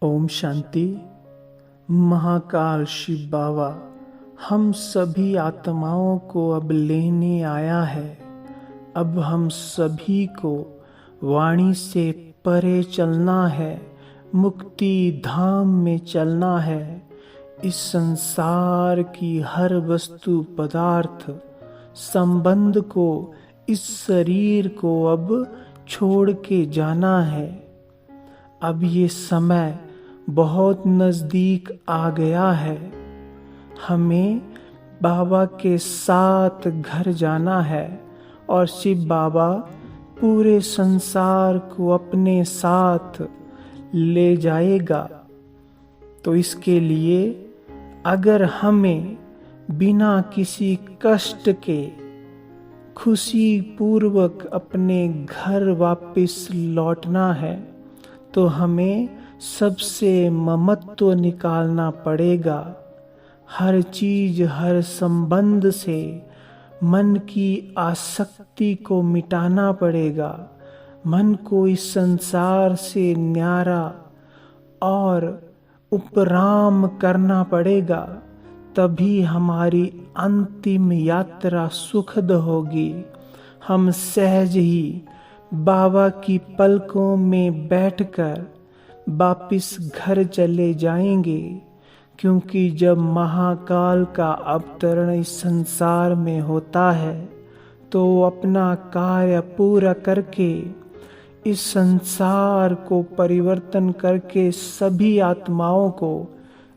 ओम शांति। महाकाल शिव बाबा हम सभी आत्माओं को अब लेने आया है। अब हम सभी को वाणी से परे चलना है, मुक्ति धाम में चलना है। इस संसार की हर वस्तु पदार्थ संबंध को, इस शरीर को अब छोड़ के जाना है। अब ये समय बहुत नज़दीक आ गया है। हमें बाबा के साथ घर जाना है और शिव बाबा पूरे संसार को अपने साथ ले जाएगा। तो इसके लिए अगर हमें बिना किसी कष्ट के खुशी पूर्वक अपने घर वापस लौटना है तो हमें सबसे ममत्व निकालना पड़ेगा। हर चीज, हर संबंध से मन की आसक्ति को मिटाना पड़ेगा। मन को इस संसार से न्यारा और उपराम करना पड़ेगा। तभी हमारी अंतिम यात्रा सुखद होगी। हम सहज ही बाबा की पलकों में बैठकर वापिस घर चले जाएंगे, क्योंकि जब महाकाल का अवतरण इस संसार में होता है तो अपना कार्य पूरा करके इस संसार को परिवर्तन करके सभी आत्माओं को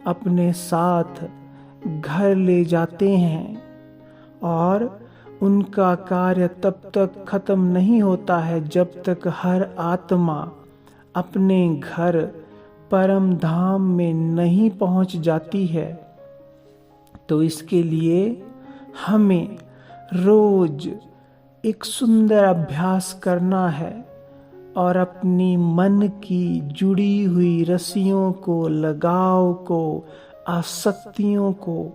अपने साथ घर ले जाते हैं। और उनका कार्य तब तक खत्म नहीं होता है जब तक हर आत्मा अपने घर परम धाम में नहीं पहुंच जाती है। तो इसके लिए हमें रोज एक सुंदर अभ्यास करना है और अपनी मन की जुड़ी हुई रस्सियों को, लगाव को, आसक्तियों को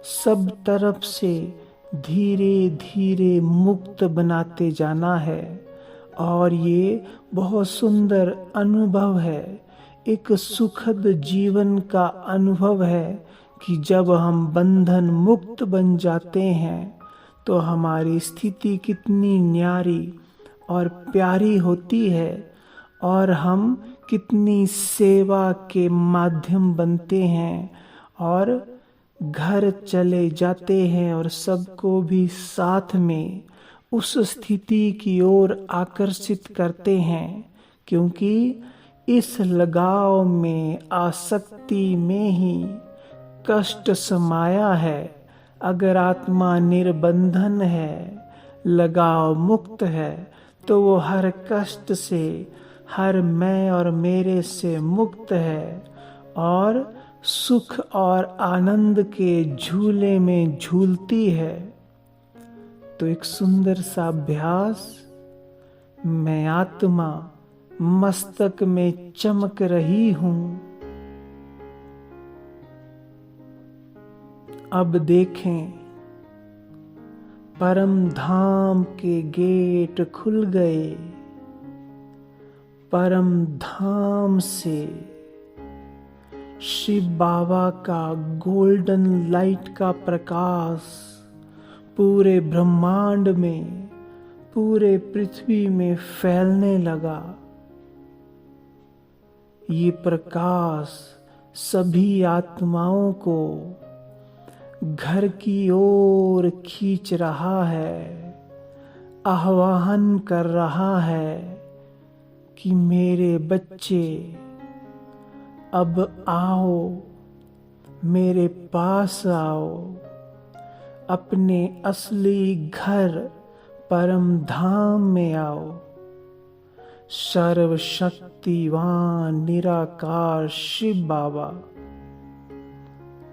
सब तरफ से धीरे धीरे मुक्त बनाते जाना है। और ये बहुत सुंदर अनुभव है, एक सुखद जीवन का अनुभव है कि जब हम बंधन मुक्त बन जाते हैं तो हमारी स्थिति कितनी न्यारी और प्यारी होती है और हम कितनी सेवा के माध्यम बनते हैं और घर चले जाते हैं और सबको भी साथ में उस स्थिति की ओर आकर्षित करते हैं। क्योंकि इस लगाव में, आसक्ति में ही कष्ट समाया है। अगर आत्मा निर्बंधन है, लगाव मुक्त है, तो वो हर कष्ट से, हर मैं और मेरे से मुक्त है और सुख और आनंद के झूले में झूलती है। तो एक सुंदर सा अभ्यास, मैं आत्मा मस्तक में चमक रही हूं। अब देखें, परम धाम के गेट खुल गए। परम धाम से शिव बाबा का गोल्डन लाइट का प्रकाश पूरे ब्रह्मांड में, पूरे पृथ्वी में फैलने लगा। ये प्रकाश सभी आत्माओं को घर की ओर खींच रहा है, आह्वान कर रहा है कि मेरे बच्चे अब आओ, मेरे पास आओ, अपने असली घर परम धाम में आओ। सर्वशक्तिवान निराकार शिव बाबा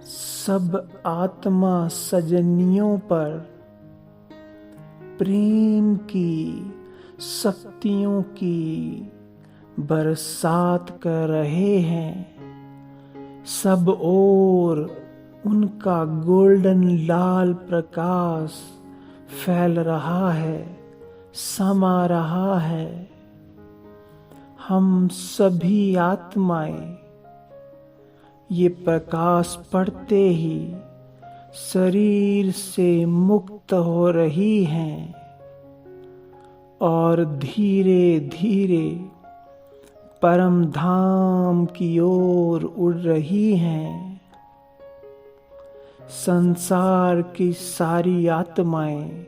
सब आत्मा सजनियों पर प्रेम की शक्तियों की बरसात कर रहे हैं। सब ओर उनका गोल्डन लाल प्रकाश फैल रहा है, समा रहा है। हम सभी आत्माएं ये प्रकाश पड़ते ही शरीर से मुक्त हो रही हैं और धीरे धीरे परम धाम की ओर उड़ रही हैं। संसार की सारी आत्माएं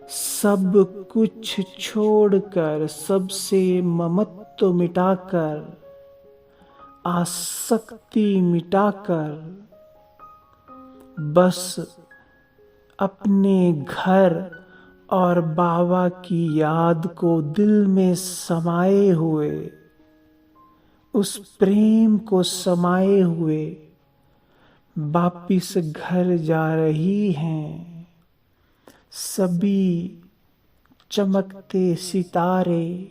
सब कुछ छोड़कर, सबसे ममत्व मिटाकर, आसक्ति मिटाकर बस अपने घर और बाबा की याद को दिल में समाये हुए, उस प्रेम को समाये हुए वापिस घर जा रही हैं। सभी चमकते सितारे,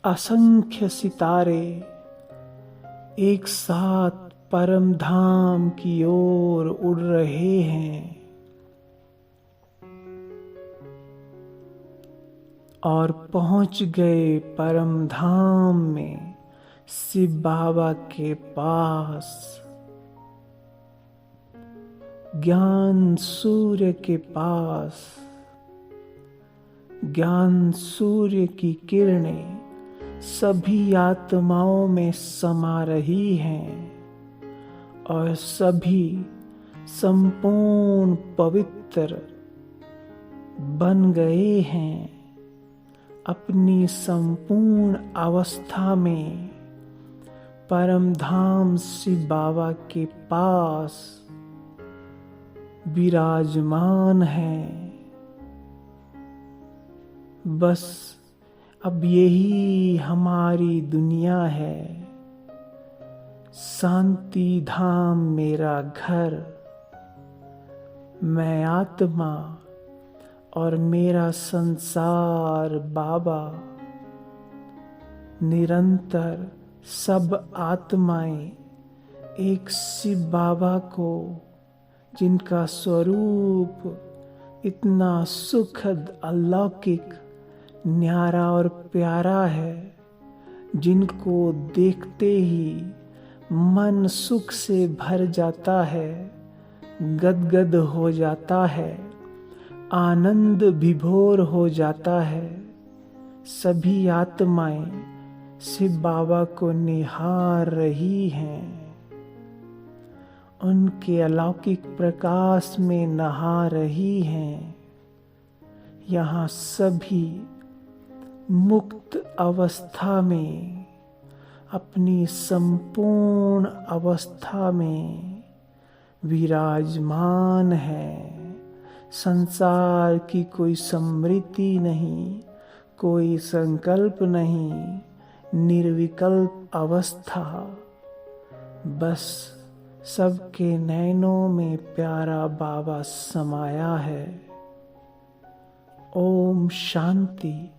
असंख्य सितारे एक साथ परम धाम की ओर उड़ रहे हैं और पहुंच गए परम धाम में, शिव बाबा के पास, ज्ञान सूर्य के पास। ज्ञान सूर्य की किरणें सभी आत्माओं में समा रही हैं और सभी संपूर्ण पवित्र बन गए हैं। अपनी संपूर्ण अवस्था में परम धाम शिव बाबा के पास विराजमान है। बस अब यही हमारी दुनिया है। शांति धाम मेरा घर, मैं आत्मा और मेरा संसार बाबा। निरंतर सब आत्माएं एक शिव बाबा को, जिनका स्वरूप इतना सुखद, अलौकिक, न्यारा और प्यारा है, जिनको देखते ही मन सुख से भर जाता है, गदगद हो जाता है, आनंद विभोर हो जाता है। सभी आत्माएं शिव बाबा को निहार रही हैं, उनके अलौकिक प्रकाश में नहा रही हैं। यहाँ सभी मुक्त अवस्था में, अपनी संपूर्ण अवस्था में विराजमान है। संसार की कोई स्मृति नहीं, कोई संकल्प नहीं, निर्विकल्प अवस्था। बस सबके नैनों में प्यारा बाबा समाया है। ओम शांति।